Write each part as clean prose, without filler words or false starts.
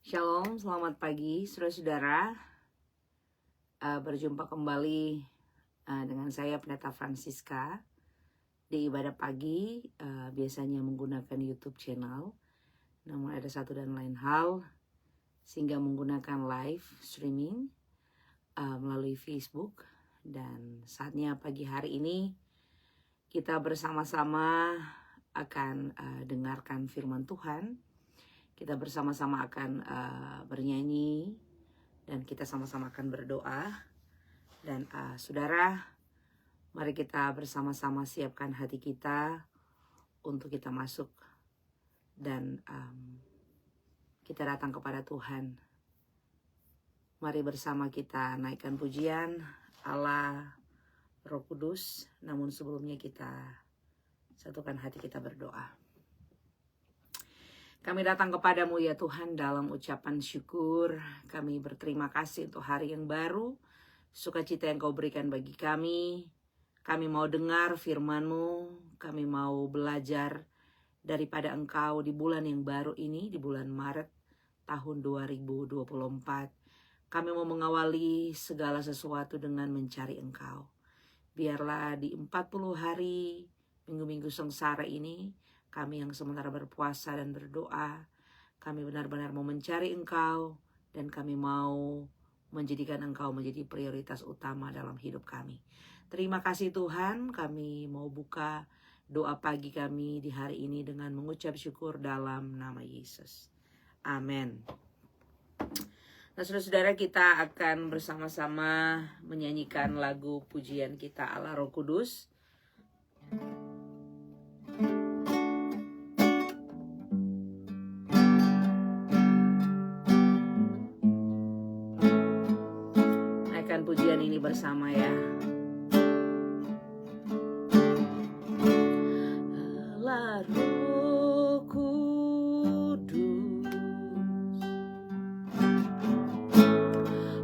Shalom, selamat pagi saudara-saudara. Berjumpa kembali dengan saya Pendeta Francisca di ibadah pagi. Biasanya menggunakan YouTube channel, namun ada satu dan lain hal sehingga menggunakan live streaming melalui Facebook. Dan saatnya pagi hari ini kita bersama-sama akan dengarkan firman Tuhan. Kita bersama-sama akan bernyanyi dan kita sama-sama akan berdoa. Dan saudara, mari kita bersama-sama siapkan hati kita untuk kita masuk dan kita datang kepada Tuhan. Mari bersama kita naikkan pujian Allah Roh Kudus. Namun sebelumnya kita satukan hati kita berdoa. Kami datang kepadamu ya Tuhan dalam ucapan syukur. Kami berterima kasih untuk hari yang baru, sukacita yang Kau berikan bagi kami. Kami mau dengar firman-Mu, kami mau belajar daripada Engkau di bulan yang baru ini, di bulan Maret tahun 2024. Kami mau mengawali segala sesuatu dengan mencari Engkau. Biarlah di 40 hari, minggu-minggu sengsara ini, kami yang sementara berpuasa dan berdoa, kami benar-benar mau mencari Engkau dan kami mau menjadikan Engkau menjadi prioritas utama dalam hidup kami. Terima kasih Tuhan, kami mau buka doa pagi kami di hari ini dengan mengucap syukur dalam nama Yesus. Amin. Nah saudara-saudara, kita akan bersama-sama menyanyikan lagu pujian kita Allah Roh Kudus. Pujian ini bersama ya. Allah Roh Kudus,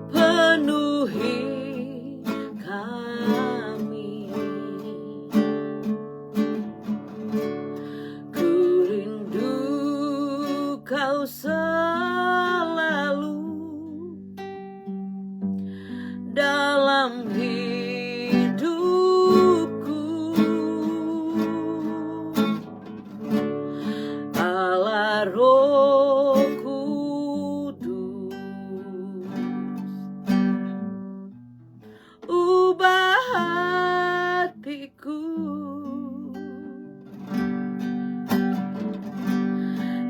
penuhi kami. Ku rindu Kau dalam hidupku. Allah Roh Kudus, ubah hatiku,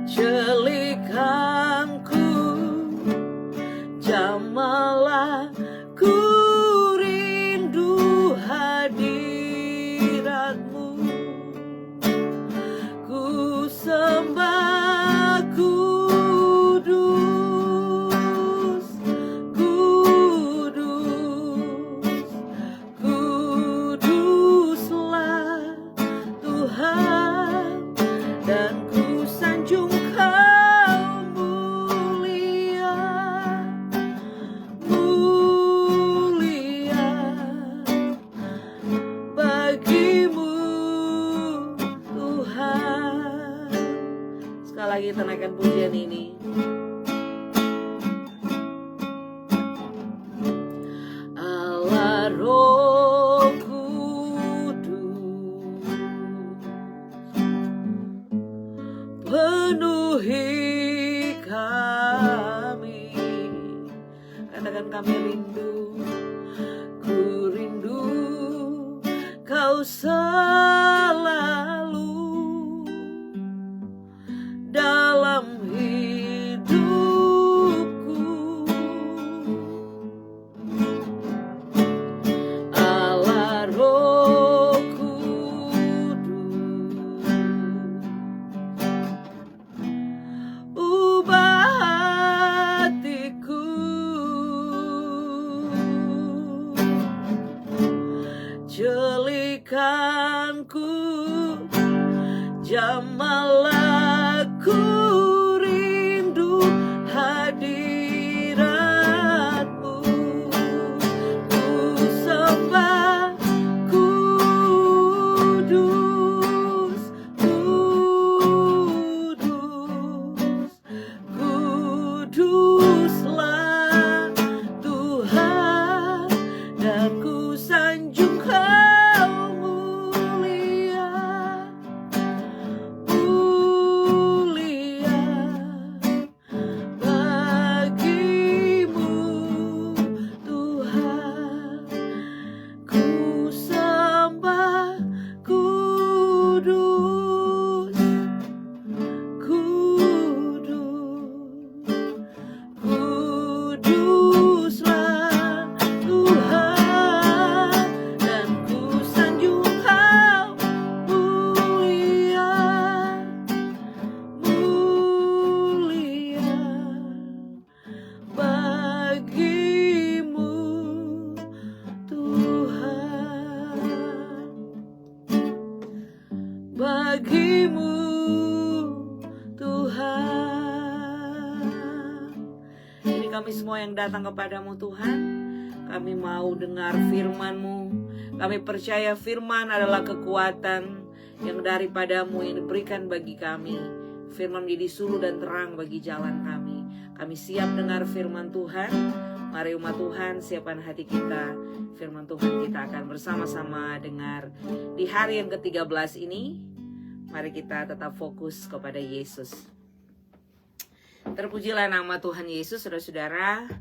celikanku, jamahlah ku rindu hadirat-Mu. Ku sembah kudus, kudus, kuduslah Tuhan, dan ku sanjung Kau mulia, mulia bagi-Mu Tuhan. Sekali lagi kita naikkan pujian ini. Allah Roh Kudus, penuhi kami. Katakan kami rindu, ku rindu Kau selalu dalam hidupku. Allah Roh Kudus, ubah hatiku, celikanku, jamahlah ku rindu hadirat-Mu. Ku sembah kudus, kudus, kudus bagimu, Tuhan. Jadi kami semua yang datang kepadamu Tuhan, kami mau dengar firman-Mu. Kami percaya firman adalah kekuatan yang daripadamu yang diberikan bagi kami. Firman menjadi suluh dan terang bagi jalan kami. Kami siap dengar firman Tuhan. Mari umat Tuhan, siapkan hati kita. Firman Tuhan kita akan bersama-sama dengar di hari yang ke-13 ini. Mari kita tetap fokus kepada Yesus. Terpujilah nama Tuhan Yesus, saudara-saudara.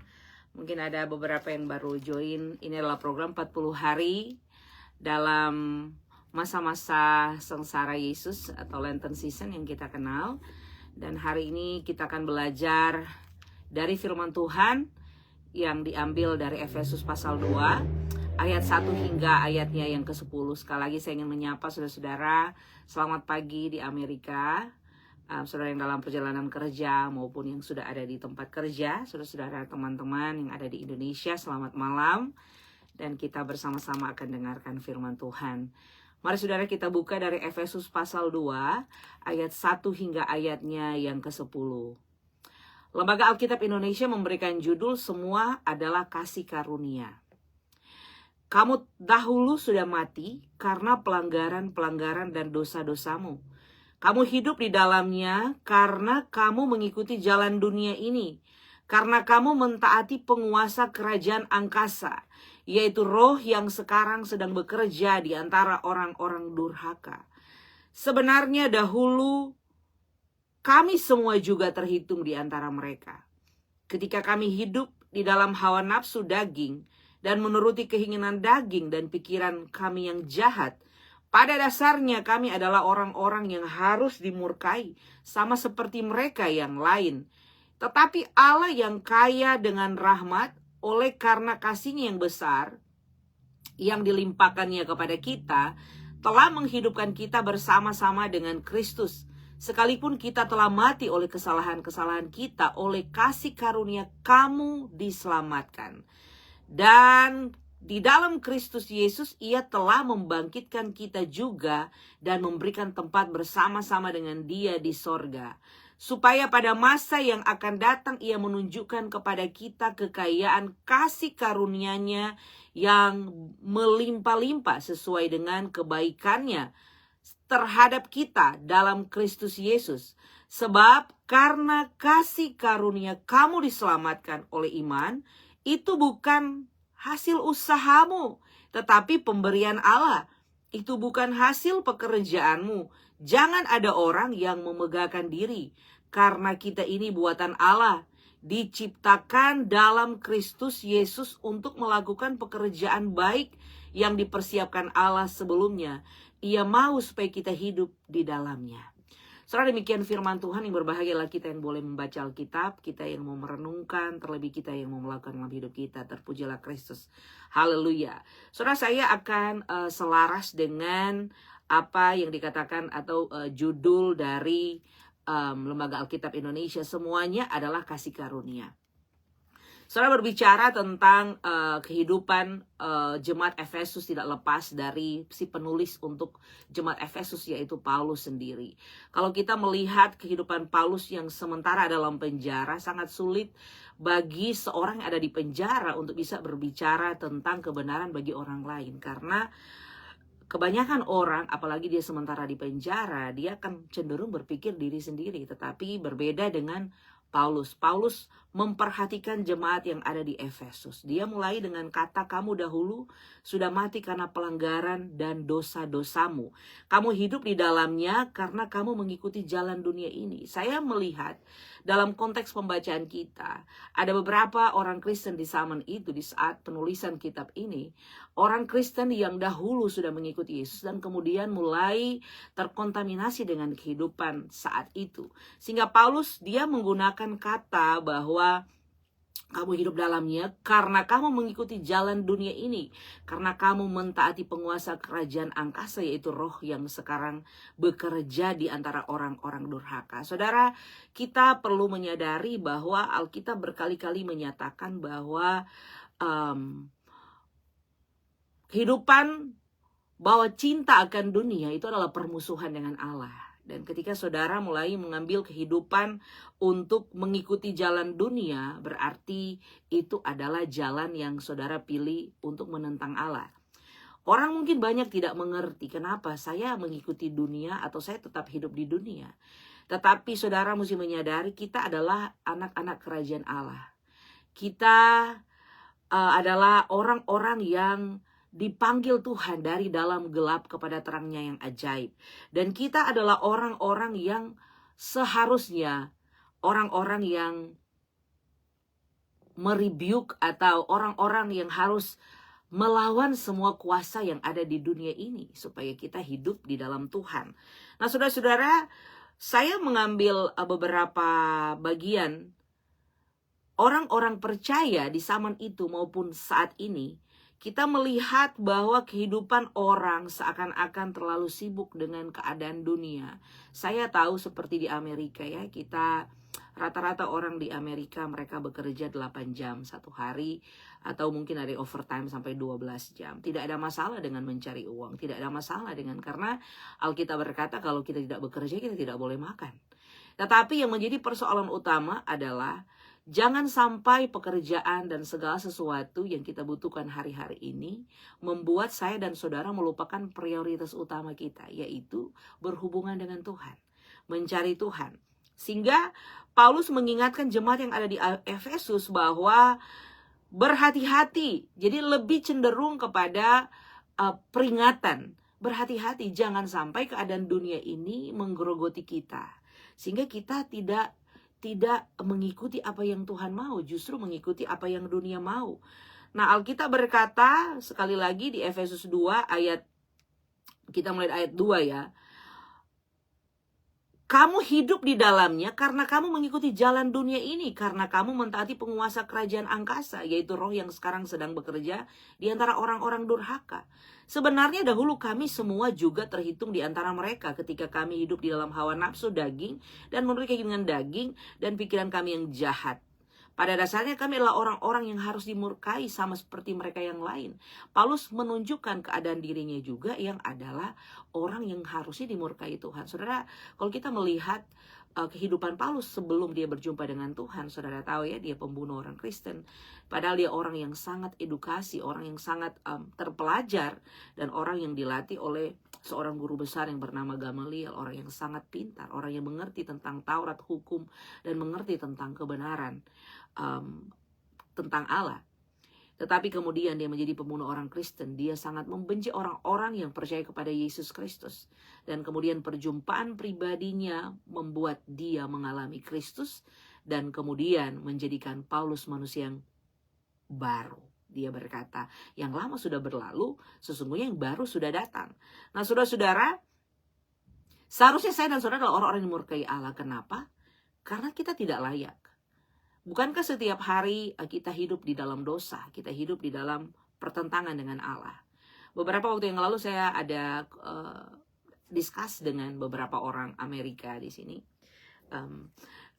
Mungkin ada beberapa yang baru join. Ini adalah program 40 hari dalam masa-masa sengsara Yesus atau Lenten Season yang kita kenal. Dan hari ini kita akan belajar dari firman Tuhan yang diambil dari Efesus pasal 2 ayat 1 hingga ayatnya yang ke-10. Sekali lagi saya ingin menyapa saudara-saudara, selamat pagi di Amerika, saudara yang dalam perjalanan kerja maupun yang sudah ada di tempat kerja, saudara-saudara teman-teman yang ada di Indonesia, selamat malam. Dan kita bersama-sama akan dengarkan firman Tuhan. Mari saudara kita buka dari Efesus pasal 2 ayat 1 hingga ayatnya yang ke-10. Lembaga Alkitab Indonesia memberikan judul "Semua adalah Kasih Karunia". Kamu dahulu sudah mati karena pelanggaran-pelanggaran dan dosa-dosamu. Kamu hidup di dalamnya karena kamu mengikuti jalan dunia ini. Karena kamu mentaati penguasa kerajaan angkasa, yaitu roh yang sekarang sedang bekerja di antara orang-orang durhaka. Sebenarnya dahulu kami semua juga terhitung di antara mereka. Ketika kami hidup di dalam hawa nafsu daging dan menuruti keinginan daging dan pikiran kami yang jahat, pada dasarnya kami adalah orang-orang yang harus dimurkai, sama seperti mereka yang lain. Tetapi Allah yang kaya dengan rahmat, oleh karena kasih-Nya yang besar, yang dilimpahkannya kepada kita, telah menghidupkan kita bersama-sama dengan Kristus. Sekalipun kita telah mati oleh kesalahan-kesalahan kita, oleh kasih karunia kamu diselamatkan. Dan di dalam Kristus Yesus Ia telah membangkitkan kita juga dan memberikan tempat bersama-sama dengan Dia di sorga. Supaya pada masa yang akan datang Ia menunjukkan kepada kita kekayaan kasih karunia-Nya yang melimpah-limpah sesuai dengan kebaikan-Nya terhadap kita dalam Kristus Yesus. Sebab karena kasih karunia kamu diselamatkan oleh iman, itu bukan hasil usahamu, tetapi pemberian Allah. Itu bukan hasil pekerjaanmu. Jangan ada orang yang memegahkan diri, karena kita ini buatan Allah, diciptakan dalam Kristus Yesus untuk melakukan pekerjaan baik yang dipersiapkan Allah sebelumnya. Ia mau supaya kita hidup di dalamnya. Saudara, demikian firman Tuhan. Yang berbahagialah kita yang boleh membaca Alkitab, kita yang mau merenungkan, terlebih kita yang mau melakukan dalam hidup kita. Terpujilah Kristus. Haleluya. Saudara, saya akan selaras dengan apa yang dikatakan atau judul dari Lembaga Alkitab Indonesia. Semuanya adalah kasih karunia. Saudara, berbicara tentang kehidupan jemaat Efesus tidak lepas dari si penulis untuk jemaat Efesus, yaitu Paulus sendiri. Kalau kita melihat kehidupan Paulus yang sementara dalam penjara, sangat sulit bagi seorang yang ada di penjara untuk bisa berbicara tentang kebenaran bagi orang lain. Karena kebanyakan orang, apalagi dia sementara di penjara, dia akan cenderung berpikir diri sendiri. Tetapi berbeda dengan Paulus. Paulus memperhatikan jemaat yang ada di Efesus. Dia mulai dengan kata, kamu dahulu sudah mati karena pelanggaran dan dosa-dosamu. Kamu hidup di dalamnya karena kamu mengikuti jalan dunia ini. Saya melihat dalam konteks pembacaan kita, ada beberapa orang Kristen di zaman itu, di saat penulisan kitab ini, orang Kristen yang dahulu sudah mengikuti Yesus dan kemudian mulai terkontaminasi dengan kehidupan saat itu. Sehingga Paulus dia menggunakan kata bahwa kamu hidup dalamnya karena kamu mengikuti jalan dunia ini. Karena kamu mentaati penguasa kerajaan angkasa, yaitu roh yang sekarang bekerja di antara orang-orang durhaka. Saudara, kita perlu menyadari bahwa Alkitab berkali-kali menyatakan bahwa kehidupan bahwa cinta akan dunia itu adalah permusuhan dengan Allah. Dan ketika saudara mulai mengambil kehidupan untuk mengikuti jalan dunia, berarti itu adalah jalan yang saudara pilih untuk menentang Allah. Orang mungkin banyak tidak mengerti kenapa saya mengikuti dunia atau saya tetap hidup di dunia. Tetapi saudara mesti menyadari kita adalah anak-anak kerajaan Allah. Kita adalah orang-orang yang dipanggil Tuhan dari dalam gelap kepada terangnya yang ajaib. Dan kita adalah orang-orang yang seharusnya, orang-orang yang merebuke atau orang-orang yang harus melawan semua kuasa yang ada di dunia ini supaya kita hidup di dalam Tuhan. Nah, saudara-saudara, saya mengambil beberapa bagian orang-orang percaya di zaman itu maupun saat ini. Kita melihat bahwa kehidupan orang seakan-akan terlalu sibuk dengan keadaan dunia. Saya tahu seperti di Amerika ya, kita rata-rata orang di Amerika mereka bekerja 8 jam satu hari atau mungkin ada overtime sampai 12 jam. Tidak ada masalah dengan mencari uang, tidak ada masalah dengan, karena Alkitab berkata kalau kita tidak bekerja kita tidak boleh makan. Tetapi yang menjadi persoalan utama adalah jangan sampai pekerjaan dan segala sesuatu yang kita butuhkan hari-hari ini membuat saya dan saudara melupakan prioritas utama kita, yaitu berhubungan dengan Tuhan, mencari Tuhan. Sehingga Paulus mengingatkan jemaat yang ada di Efesus bahwa berhati-hati, jadi lebih cenderung kepada peringatan. Berhati-hati, jangan sampai keadaan dunia ini menggerogoti kita, sehingga kita tidak mengikuti apa yang Tuhan mau, justru mengikuti apa yang dunia mau. Nah, Alkitab berkata sekali lagi di Efesus 2 ayat, kita mulai ayat 2 ya. Kamu hidup di dalamnya karena kamu mengikuti jalan dunia ini, karena kamu mentaati penguasa kerajaan angkasa, yaitu roh yang sekarang sedang bekerja di antara orang-orang durhaka. Sebenarnya dahulu kami semua juga terhitung di antara mereka ketika kami hidup di dalam hawa nafsu daging dan menurut keinginan daging dan pikiran kami yang jahat. Pada dasarnya kami adalah orang-orang yang harus dimurkai sama seperti mereka yang lain. Paulus menunjukkan keadaan dirinya juga yang adalah orang yang harusnya dimurkai Tuhan. Saudara, kalau kita melihat kehidupan Paulus sebelum dia berjumpa dengan Tuhan, saudara tahu ya, dia pembunuh orang Kristen. Padahal dia orang yang sangat edukasi, orang yang sangat terpelajar, dan orang yang dilatih oleh seorang guru besar yang bernama Gamaliel, orang yang sangat pintar, orang yang mengerti tentang Taurat, hukum, dan mengerti tentang kebenaran, tentang Allah. Tetapi kemudian dia menjadi pembunuh orang Kristen. Dia sangat membenci orang-orang yang percaya kepada Yesus Kristus. Dan kemudian perjumpaan pribadinya membuat dia mengalami Kristus. Dan kemudian menjadikan Paulus manusia yang baru. Dia berkata, yang lama sudah berlalu, sesungguhnya yang baru sudah datang. Nah, saudara-saudara, seharusnya saya dan saudara adalah orang-orang yang murkai Allah. Kenapa? Karena kita tidak layak. Bukankah setiap hari kita hidup di dalam dosa, kita hidup di dalam pertentangan dengan Allah? Beberapa waktu yang lalu saya ada discuss dengan beberapa orang Amerika di sini.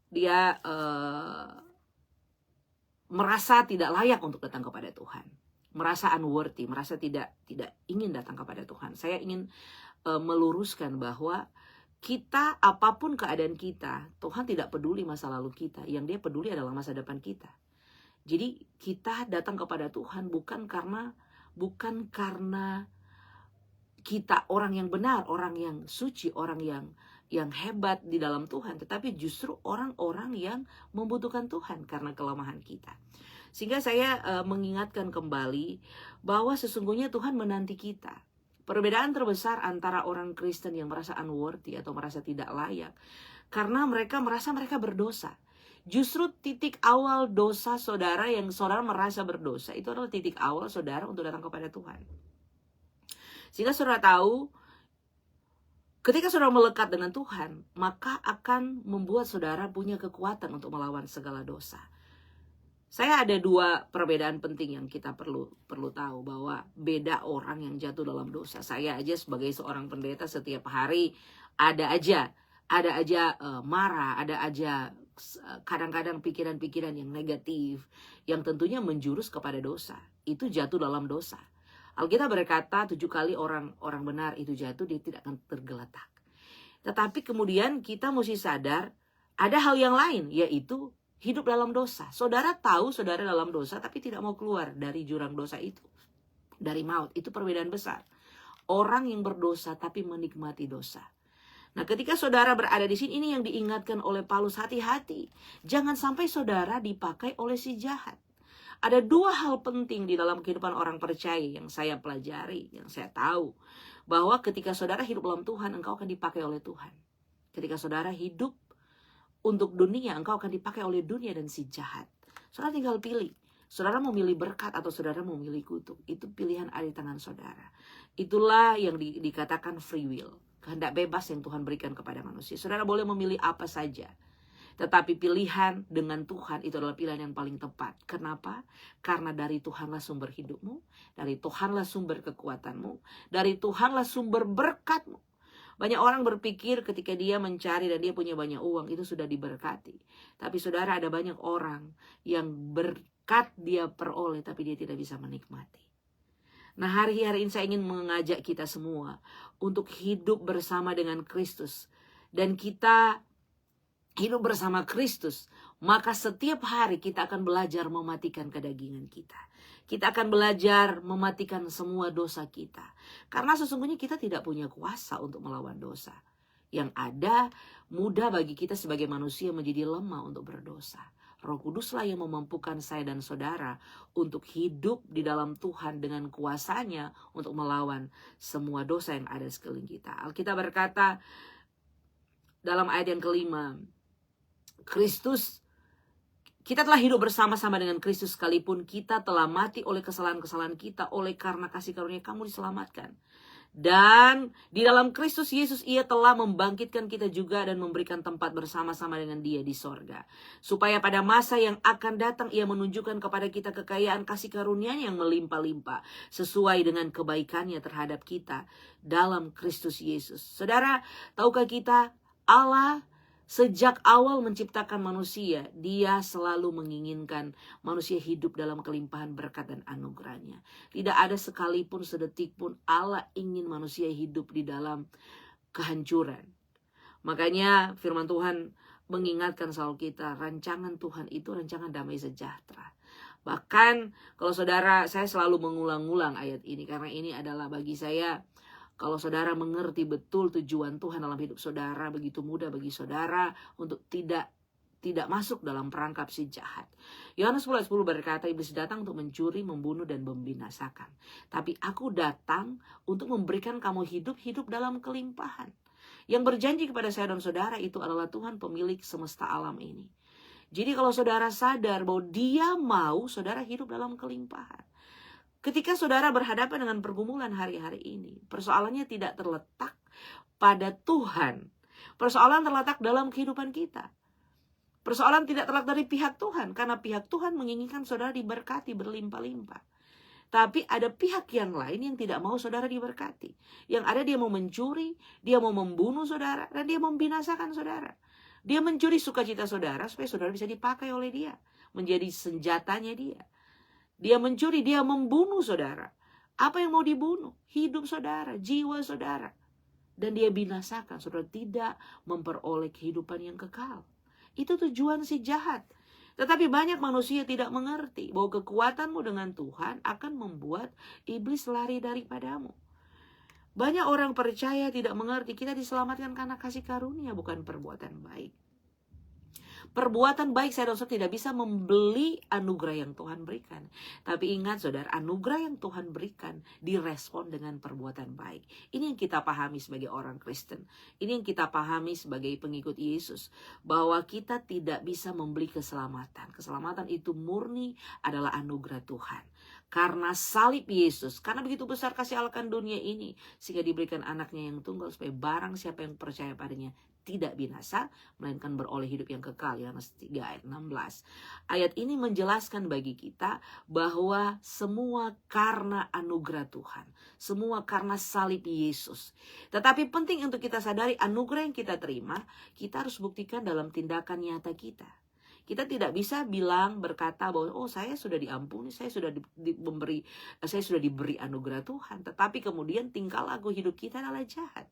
Dia merasa tidak layak untuk datang kepada Tuhan, merasa unworthy, merasa tidak ingin datang kepada Tuhan. Saya ingin meluruskan bahwa kita, apapun keadaan kita, Tuhan tidak peduli masa lalu kita. Yang dia peduli adalah masa depan kita. Jadi kita datang kepada Tuhan bukan karena kita orang yang benar, orang yang suci, orang yang hebat di dalam Tuhan, tetapi justru orang-orang yang membutuhkan Tuhan karena kelemahan kita. Sehingga saya mengingatkan kembali bahwa sesungguhnya Tuhan menanti kita. Perbedaan terbesar antara orang Kristen yang merasa unworthy atau merasa tidak layak, karena mereka merasa mereka berdosa. Justru titik awal dosa saudara, yang saudara merasa berdosa, itu adalah titik awal saudara untuk datang kepada Tuhan. Sehingga saudara tahu, ketika saudara melekat dengan Tuhan, maka akan membuat saudara punya kekuatan untuk melawan segala dosa. Saya ada dua perbedaan penting yang kita perlu tahu, bahwa beda orang yang jatuh dalam dosa. Saya aja sebagai seorang pendeta setiap hari ada aja marah, ada aja kadang-kadang pikiran-pikiran yang negatif, yang tentunya menjurus kepada dosa. Itu jatuh dalam dosa. Alkitab berkata 7 kali orang benar itu jatuh, dia tidak akan tergeletak. Tetapi kemudian kita mesti sadar ada hal yang lain, yaitu hidup dalam dosa. Saudara tahu saudara dalam dosa, tapi tidak mau keluar dari jurang dosa itu, dari maut. Itu perbedaan besar. Orang yang berdosa tapi menikmati dosa. Nah, ketika saudara berada di sini, ini yang diingatkan oleh Paulus, hati-hati. Jangan sampai saudara dipakai oleh si jahat. Ada 2 hal penting di dalam kehidupan orang percaya yang saya pelajari, yang saya tahu. Bahwa ketika saudara hidup dalam Tuhan, engkau akan dipakai oleh Tuhan. Ketika saudara hidup untuk dunia, engkau akan dipakai oleh dunia dan si jahat. Saudara tinggal pilih. Saudara mau milih berkat atau saudara mau milih kutuk. Itu pilihan ada di tangan saudara. Itulah yang dikatakan free will. Kehendak bebas yang Tuhan berikan kepada manusia. Saudara boleh memilih apa saja. Tetapi pilihan dengan Tuhan itu adalah pilihan yang paling tepat. Kenapa? Karena dari Tuhanlah sumber hidupmu. Dari Tuhanlah sumber kekuatanmu. Dari Tuhanlah sumber berkatmu. Banyak orang berpikir ketika dia mencari dan dia punya banyak uang, itu sudah diberkati. Tapi saudara, ada banyak orang yang berkat dia peroleh, tapi dia tidak bisa menikmati. Nah, hari-hari ini saya ingin mengajak kita semua untuk hidup bersama dengan Kristus. Dan kita hidup bersama Kristus, maka setiap hari kita akan belajar mematikan kedagingan kita. Kita akan belajar mematikan semua dosa kita. Karena sesungguhnya kita tidak punya kuasa untuk melawan dosa. Yang ada, mudah bagi kita sebagai manusia menjadi lemah untuk berdosa. Roh Kuduslah yang memampukan saya dan saudara untuk hidup di dalam Tuhan dengan kuasanya untuk melawan semua dosa yang ada di sekeliling kita. Alkitab berkata dalam ayat yang kelima, Kristus, kita telah hidup bersama-sama dengan Kristus sekalipun kita telah mati oleh kesalahan-kesalahan kita, oleh karena kasih karunia kamu diselamatkan. Dan di dalam Kristus Yesus ia telah membangkitkan kita juga dan memberikan tempat bersama-sama dengan dia di sorga. Supaya pada masa yang akan datang ia menunjukkan kepada kita kekayaan kasih karunia-Nya yang melimpah-limpah sesuai dengan kebaikannya terhadap kita dalam Kristus Yesus. Saudara, tahukah kita Allah sejak awal menciptakan manusia, dia selalu menginginkan manusia hidup dalam kelimpahan berkat dan anugerahnya. Tidak ada sekalipun sedetik pun Allah ingin manusia hidup di dalam kehancuran. Makanya firman Tuhan mengingatkan selalu kita, rancangan Tuhan itu rancangan damai sejahtera. Bahkan kalau saudara, saya selalu mengulang-ulang ayat ini karena ini adalah bagi saya, kalau saudara mengerti betul tujuan Tuhan dalam hidup saudara, begitu mudah bagi saudara untuk tidak masuk dalam perangkap si jahat. Yohanes 10:10 berkata, iblis datang untuk mencuri, membunuh, dan membinasakan. Tapi aku datang untuk memberikan kamu hidup dalam kelimpahan. Yang berjanji kepada saya dan saudara itu adalah Tuhan pemilik semesta alam ini. Jadi kalau saudara sadar bahwa dia mau saudara hidup dalam kelimpahan. Ketika saudara berhadapan dengan pergumulan hari-hari ini, persoalannya tidak terletak pada Tuhan. Persoalan terletak dalam kehidupan kita. Persoalan tidak terletak dari pihak Tuhan, karena pihak Tuhan menginginkan saudara diberkati berlimpah-limpah. Tapi ada pihak yang lain yang tidak mau saudara diberkati. Yang ada dia mau mencuri, dia mau membunuh saudara, dan dia membinasakan saudara. Dia mencuri sukacita saudara supaya saudara bisa dipakai oleh dia, menjadi senjatanya dia. Dia mencuri, dia membunuh saudara. Apa yang mau dibunuh? Hidup saudara, jiwa saudara. Dan dia binasakan, saudara tidak memperoleh kehidupan yang kekal. Itu tujuan si jahat. Tetapi banyak manusia tidak mengerti bahwa kekuatanmu dengan Tuhan akan membuat iblis lari daripadamu. Banyak orang percaya tidak mengerti kita diselamatkan karena kasih karunia, bukan perbuatan baik. Perbuatan baik saya dan saudara tidak bisa membeli anugerah yang Tuhan berikan. Tapi ingat saudara, anugerah yang Tuhan berikan direspon dengan perbuatan baik. Ini yang kita pahami sebagai orang Kristen. Ini yang kita pahami sebagai pengikut Yesus. Bahwa kita tidak bisa membeli keselamatan. Keselamatan itu murni adalah anugerah Tuhan. Karena salib Yesus, karena begitu besar kasih Allah akan dunia ini, sehingga diberikan anaknya yang tunggal supaya barang siapa yang percaya padanya tidak binasa, melainkan beroleh hidup yang kekal. Yohanes 3 ayat 16. Ayat ini menjelaskan bagi kita bahwa semua karena anugerah Tuhan. Semua karena salib Yesus. Tetapi penting untuk kita sadari anugerah yang kita terima, kita harus buktikan dalam tindakan nyata kita. Kita tidak bisa berkata bahwa oh saya sudah diampuni, saya sudah saya sudah diberi anugerah Tuhan, tetapi kemudian tingkah laku hidup kita adalah jahat.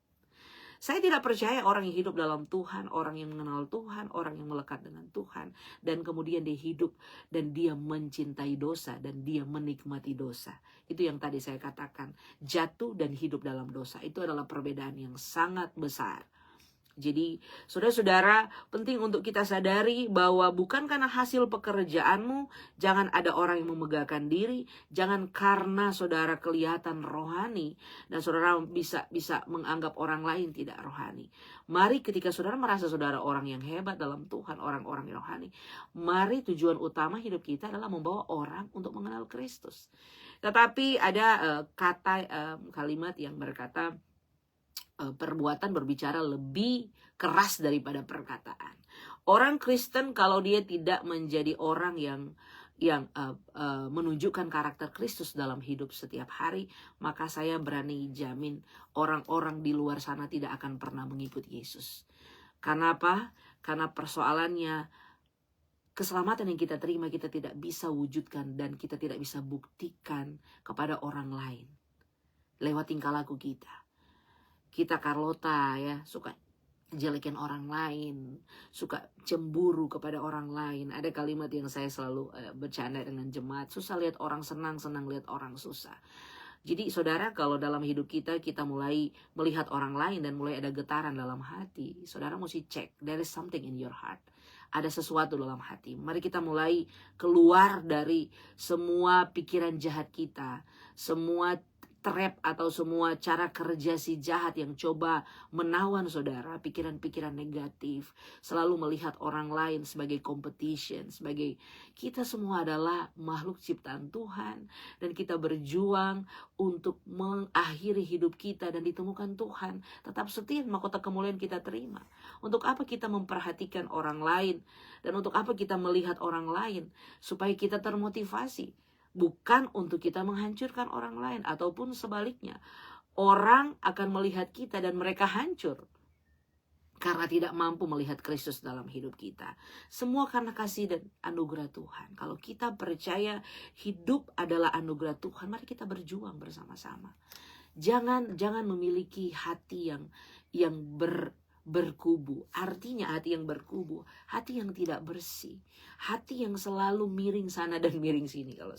Saya tidak percaya orang yang hidup dalam Tuhan, orang yang mengenal Tuhan, orang yang melekat dengan Tuhan, dan kemudian dia hidup dan dia mencintai dosa dan dia menikmati dosa. Itu yang tadi saya katakan, jatuh dan hidup dalam dosa. Itu adalah perbedaan yang sangat besar. Jadi saudara-saudara, penting untuk kita sadari bahwa bukan karena hasil pekerjaanmu, jangan ada orang yang memegahkan diri, jangan karena saudara kelihatan rohani dan saudara bisa menganggap orang lain tidak rohani. Mari ketika saudara merasa saudara orang yang hebat dalam Tuhan, orang-orang yang rohani, mari tujuan utama hidup kita adalah membawa orang untuk mengenal Kristus. Tetapi ada kalimat yang berkata, perbuatan berbicara lebih keras daripada perkataan. Orang Kristen kalau dia tidak menjadi orang yang menunjukkan karakter Kristus dalam hidup setiap hari, maka saya berani jamin orang-orang di luar sana tidak akan pernah mengikut Yesus. Karena apa? Karena persoalannya keselamatan yang kita terima kita tidak bisa wujudkan dan kita tidak bisa buktikan kepada orang lain lewat tingkah laku kita. Kita Carlota ya, suka jelekin orang lain, suka cemburu kepada orang lain. Ada kalimat yang saya selalu bercanda dengan jemaat, susah lihat orang senang, senang lihat orang susah. Jadi saudara, kalau dalam hidup kita mulai melihat orang lain dan mulai ada getaran dalam hati, saudara mesti cek, there is something in your heart. Ada sesuatu dalam hati. Mari kita mulai keluar dari semua pikiran jahat kita, semua trap atau semua cara kerja si jahat yang coba menawan saudara, pikiran-pikiran negatif, selalu melihat orang lain sebagai competition, sebagai kita semua adalah makhluk ciptaan Tuhan dan kita berjuang untuk mengakhiri hidup kita dan ditemukan Tuhan tetap setia mahkota kemuliaan kita terima. Untuk apa kita memperhatikan orang lain dan untuk apa kita melihat orang lain? Supaya kita termotivasi. Bukan untuk kita menghancurkan orang lain ataupun sebaliknya. Orang akan melihat kita dan mereka hancur karena tidak mampu melihat Kristus dalam hidup kita. Semua karena kasih dan anugerah Tuhan. Kalau kita percaya hidup adalah anugerah Tuhan, mari kita berjuang bersama-sama. Jangan memiliki hati yang berkubu. Artinya hati yang berkubu, hati yang tidak bersih, hati yang selalu miring sana dan miring sini. Kalau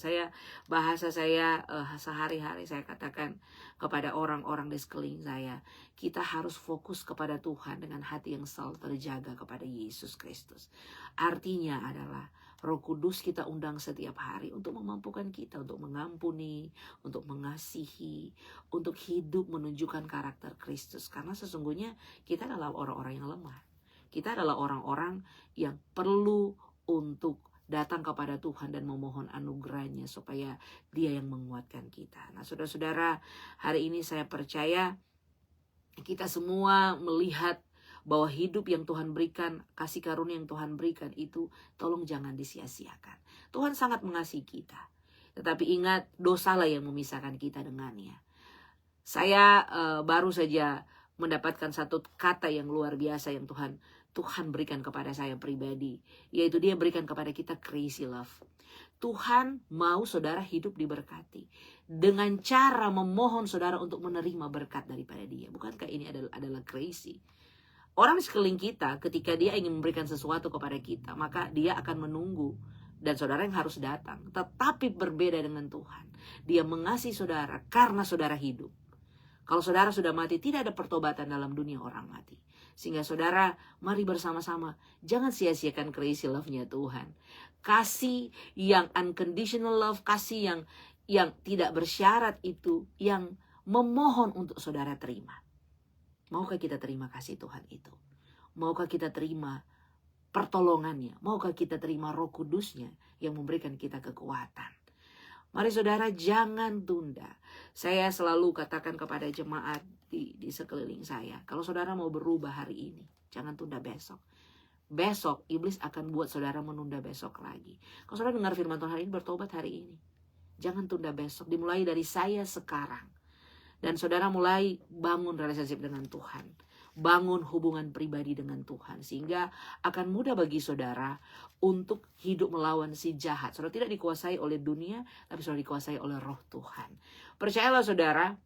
bahasa saya sehari-hari saya katakan kepada orang-orang di sekeliling saya, kita harus fokus kepada Tuhan dengan hati yang selalu terjaga kepada Yesus Kristus. Artinya adalah Roh Kudus kita undang setiap hari untuk memampukan kita untuk mengampuni, untuk mengasihi, untuk hidup menunjukkan karakter Kristus. Karena sesungguhnya kita adalah orang-orang yang lemah. Kita adalah orang-orang yang perlu untuk datang kepada Tuhan dan memohon anugerahnya supaya Dia yang menguatkan kita. Nah, saudara-saudara, hari ini saya percaya kita semua melihat bahwa hidup yang Tuhan berikan, kasih karunia yang Tuhan berikan itu tolong jangan disia-siakan. Tuhan sangat mengasihi kita. Tetapi ingat, dosalah yang memisahkan kita dengannya. Saya baru saja mendapatkan satu kata yang luar biasa yang Tuhan berikan kepada saya pribadi. Yaitu Dia berikan kepada kita crazy love. Tuhan mau saudara hidup diberkati dengan cara memohon saudara untuk menerima berkat daripada Dia. Bukankah ini adalah crazy? Orang di sekeliling kita ketika dia ingin memberikan sesuatu kepada kita, maka dia akan menunggu dan saudara yang harus datang. Tetapi berbeda dengan Tuhan. Dia mengasihi saudara karena saudara hidup. Kalau saudara sudah mati, tidak ada pertobatan dalam dunia orang mati. Sehingga saudara, mari bersama-sama, jangan sia-siakan crazy love-nya Tuhan. Kasih yang unconditional love, kasih yang tidak bersyarat itu, yang memohon untuk saudara terima. Maukah kita terima kasih Tuhan itu? Maukah kita terima pertolongannya? Maukah kita terima Roh Kudusnya yang memberikan kita kekuatan? Mari saudara, jangan tunda. Saya selalu katakan kepada jemaat di sekeliling saya, kalau saudara mau berubah hari ini, jangan tunda besok. Besok iblis akan buat saudara menunda besok lagi. Kalau saudara dengar firman Tuhan hari ini, bertobat hari ini. Jangan tunda besok, dimulai dari saya sekarang. Dan saudara mulai bangun relationship dengan Tuhan. bangun hubungan pribadi dengan Tuhan. Sehingga akan mudah bagi saudara untuk hidup melawan si jahat. Saudara tidak dikuasai oleh dunia, tapi saudara dikuasai oleh roh Tuhan. Percayalah saudara,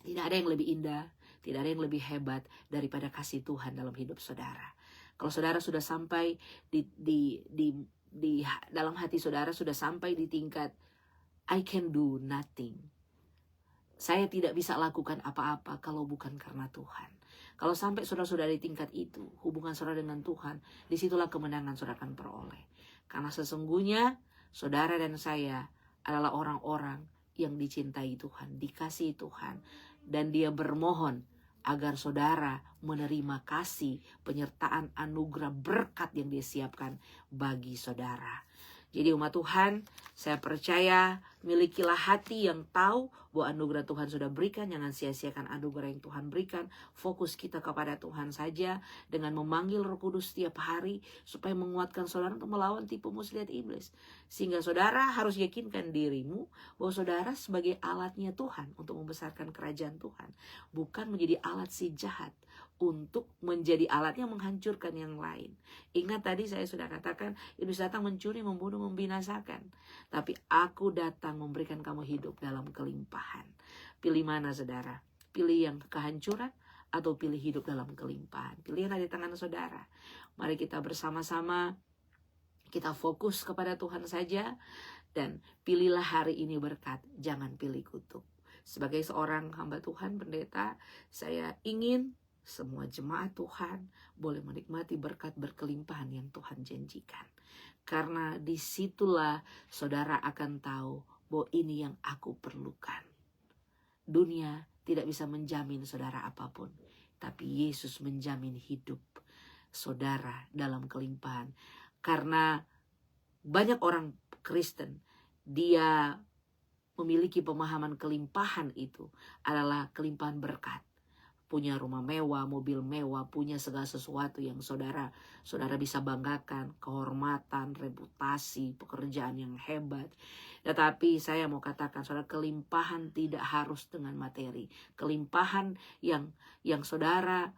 tidak ada yang lebih indah, tidak ada yang lebih hebat daripada kasih Tuhan dalam hidup saudara. Kalau saudara sudah sampai di dalam hati saudara sudah sampai di tingkat I can do nothing. Saya tidak bisa lakukan apa-apa kalau bukan karena Tuhan. Kalau sampai saudara-saudara di tingkat itu, hubungan saudara dengan Tuhan, disitulah kemenangan saudara akan peroleh. Karena sesungguhnya saudara dan saya adalah orang-orang yang dicintai Tuhan, dikasihi Tuhan. Dan Dia bermohon agar saudara menerima kasih, penyertaan, anugerah, berkat yang Dia siapkan bagi saudara. Jadi umat Tuhan, saya percaya milikilah hati yang tahu bahwa anugerah Tuhan sudah berikan. Jangan sia-siakan anugerah yang Tuhan berikan. Fokus kita kepada Tuhan saja dengan memanggil Roh Kudus setiap hari supaya menguatkan saudara untuk melawan tipu muslihat iblis. Sehingga saudara harus yakinkan dirimu bahwa saudara sebagai alatnya Tuhan untuk membesarkan kerajaan Tuhan. Bukan menjadi alat si jahat untuk menjadi alatnya menghancurkan yang lain. Ingat tadi saya sudah katakan, iblis datang mencuri, membunuh, membinasakan. Tapi aku datang memberikan kamu hidup dalam kelimpahan. Pilih mana saudara? Pilih yang kehancuran atau pilih hidup dalam kelimpahan? Pilihan ada di tangan saudara. Mari kita bersama-sama, kita fokus kepada Tuhan saja. Dan pilihlah hari ini berkat, jangan pilih kutuk. Sebagai seorang hamba Tuhan, pendeta, saya ingin semua jemaat Tuhan boleh menikmati berkat berkelimpahan yang Tuhan janjikan. Karena disitulah saudara akan tahu bahwa ini yang aku perlukan. Dunia tidak bisa menjamin saudara apapun, tapi Yesus menjamin hidup saudara dalam kelimpahan. Karena banyak orang Kristen, dia memiliki pemahaman kelimpahan itu adalah kelimpahan berkat. Punya rumah mewah, mobil mewah, punya segala sesuatu yang saudara bisa banggakan, kehormatan, reputasi, pekerjaan yang hebat. Tetapi saya mau katakan, saudara, kelimpahan tidak harus dengan materi. Kelimpahan yang saudara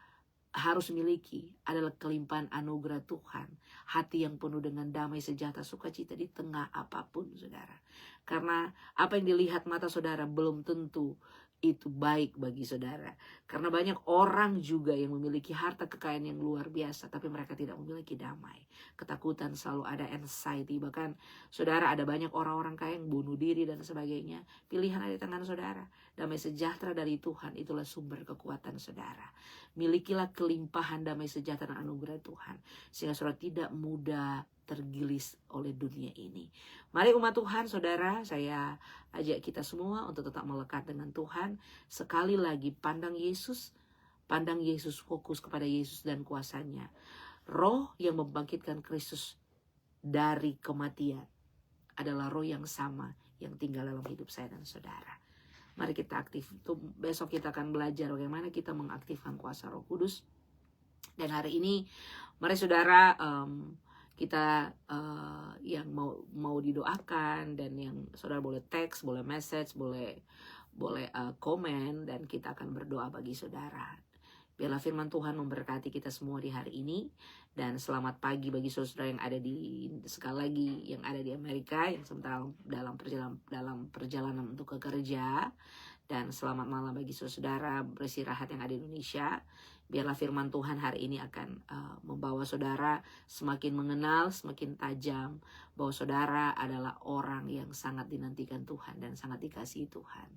harus miliki adalah kelimpahan anugerah Tuhan. Hati yang penuh dengan damai, sejahtera, sukacita di tengah apapun, saudara. Karena apa yang dilihat mata saudara belum tentu itu baik bagi saudara. Karena banyak orang juga yang memiliki harta kekayaan yang luar biasa, tapi mereka tidak memiliki damai. Ketakutan selalu ada, anxiety. Bahkan saudara, ada banyak orang-orang kaya yang bunuh diri dan sebagainya. Pilihan ada di tangan saudara. Damai sejahtera dari Tuhan, itulah sumber kekuatan saudara. Milikilah kelimpahan damai sejahtera dan anugerah Tuhan, sehingga saudara tidak mudah tergilis oleh dunia ini. Mari umat Tuhan, saudara, saya ajak kita semua untuk tetap melekat dengan Tuhan. Sekali lagi, pandang Yesus, fokus kepada Yesus dan kuasanya. Roh yang membangkitkan Kristus dari kematian adalah roh yang sama yang tinggal dalam hidup saya dan saudara. Mari kita aktif. Besok kita akan belajar bagaimana kita mengaktifkan kuasa Roh Kudus. Dan hari ini, mari saudara, kita yang mau didoakan, dan yang saudara boleh teks, boleh message, boleh komen, dan kita akan berdoa bagi saudara. Biarlah firman Tuhan memberkati kita semua di hari ini. Dan selamat pagi bagi saudara yang ada sekali lagi yang ada di Amerika, yang sementara dalam perjalanan untuk kerja. Dan selamat malam bagi saudara beristirahat yang ada di Indonesia. Biarlah firman Tuhan hari ini akan membawa saudara semakin mengenal, semakin tajam bahwa saudara adalah orang yang sangat dinantikan Tuhan dan sangat dikasihi Tuhan.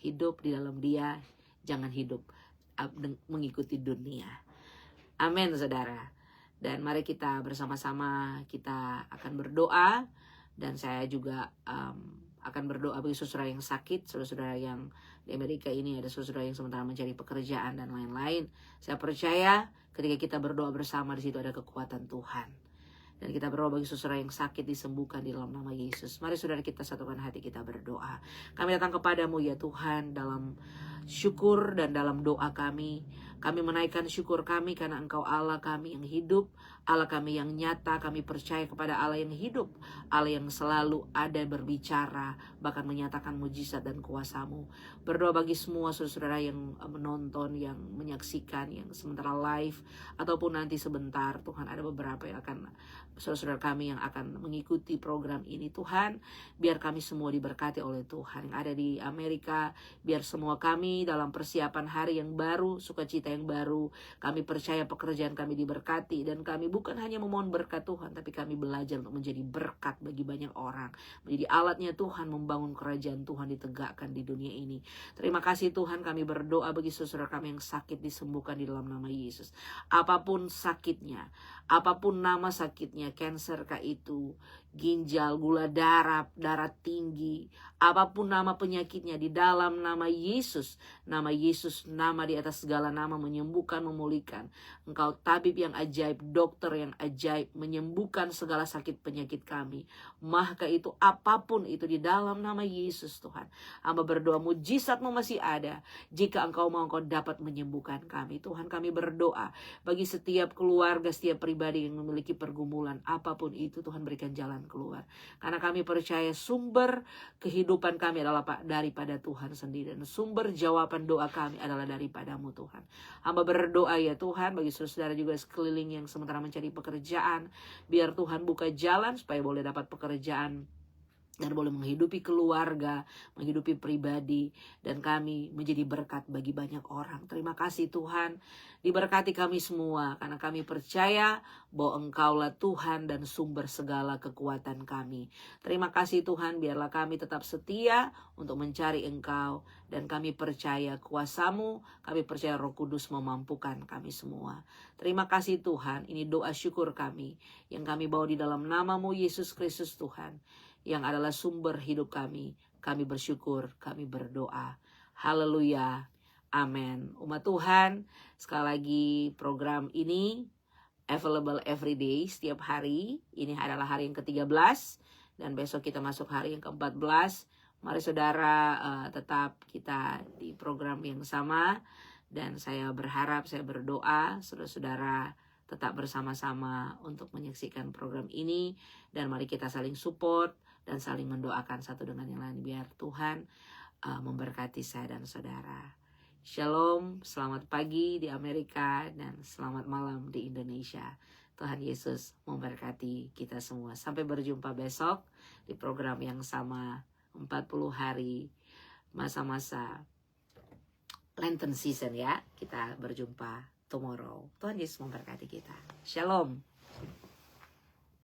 Hidup di dalam Dia, jangan hidup mengikuti dunia. Amin, saudara. Dan mari kita bersama-sama, kita akan berdoa. Dan saya juga akan berdoa bagi saudara yang sakit, saudara-saudara yang di Amerika ini, ada saudara yang sementara mencari pekerjaan dan lain-lain. Saya percaya ketika kita berdoa bersama, di situ ada kekuatan Tuhan. Dan kita berdoa bagi saudara yang sakit disembuhkan di dalam nama Yesus. Mari saudara kita satukan hati, kita berdoa. Kami datang kepadamu ya Tuhan, dalam syukur dan dalam doa kami menaikkan syukur kami karena Engkau Allah kami yang hidup, Allah kami yang nyata. Kami percaya kepada Allah yang hidup, Allah yang selalu ada berbicara, bahkan menyatakan mujizat dan kuasa-Mu. Berdoa bagi semua saudara-saudara yang menonton, yang menyaksikan, yang sementara live ataupun nanti sebentar. Tuhan, ada beberapa yang akan, saudara-saudara kami yang akan mengikuti program ini. Tuhan, biar kami semua diberkati oleh Tuhan. Yang ada di Amerika, biar semua kami dalam persiapan hari yang baru, sukacita yang baru. Kami percaya pekerjaan kami diberkati, dan kami bukan hanya memohon berkat Tuhan, tapi kami belajar untuk menjadi berkat bagi banyak orang, menjadi alatnya Tuhan membangun kerajaan Tuhan ditegakkan di dunia ini. Terima kasih Tuhan, kami berdoa bagi saudara kami yang sakit disembuhkan di dalam nama Yesus. Apapun sakitnya, apapun nama sakitnya, kanker kah itu, ginjal, gula darah, darah tinggi, apapun nama penyakitnya, di dalam nama Yesus, nama di atas segala nama, menyembuhkan, memulihkan. Engkau tabib yang ajaib, dokter yang ajaib, menyembuhkan segala sakit penyakit kami. Maka itu apapun itu di dalam nama Yesus Tuhan. Hamba berdoa mujizat-Mu masih ada. Jika Engkau mau, Engkau dapat menyembuhkan kami. Tuhan, kami berdoa bagi setiap keluarga, setiap pribadi yang memiliki pergumulan apapun itu, Tuhan berikan jalan keluar. Karena kami percaya sumber kehidupan kami adalah daripada Tuhan sendiri, dan sumber jawaban doa kami adalah daripada-Mu Tuhan. Hamba berdoa ya Tuhan bagi saudara juga sekeliling yang sementara mencari pekerjaan, biar Tuhan buka jalan supaya boleh dapat pekerjaan dan boleh menghidupi keluarga, menghidupi pribadi, dan kami menjadi berkat bagi banyak orang. Terima kasih Tuhan, diberkati kami semua, karena kami percaya bahwa Engkaulah Tuhan dan sumber segala kekuatan kami. Terima kasih Tuhan, biarlah kami tetap setia untuk mencari Engkau, dan kami percaya kuasa-Mu, kami percaya Roh Kudus memampukan kami semua. Terima kasih Tuhan, ini doa syukur kami, yang kami bawa di dalam nama-Mu Yesus Kristus Tuhan, yang adalah sumber hidup kami. Kami bersyukur, kami berdoa. Haleluya. Amin. Umat Tuhan, sekali lagi program ini available every day, setiap hari. Ini adalah hari yang ke-13 dan besok kita masuk hari yang ke-14. Mari saudara tetap kita di program yang sama, dan saya berharap, saya berdoa saudara-saudara tetap bersama-sama untuk menyaksikan program ini, dan mari kita saling support dan saling mendoakan satu dengan yang lain, biar Tuhan memberkati saya dan saudara. Shalom, selamat pagi di Amerika dan selamat malam di Indonesia. Tuhan Yesus memberkati kita semua. Sampai berjumpa besok di program yang sama, 40 hari masa-masa Lenten season ya. Kita berjumpa tomorrow. Tuhan Yesus memberkati kita. Shalom.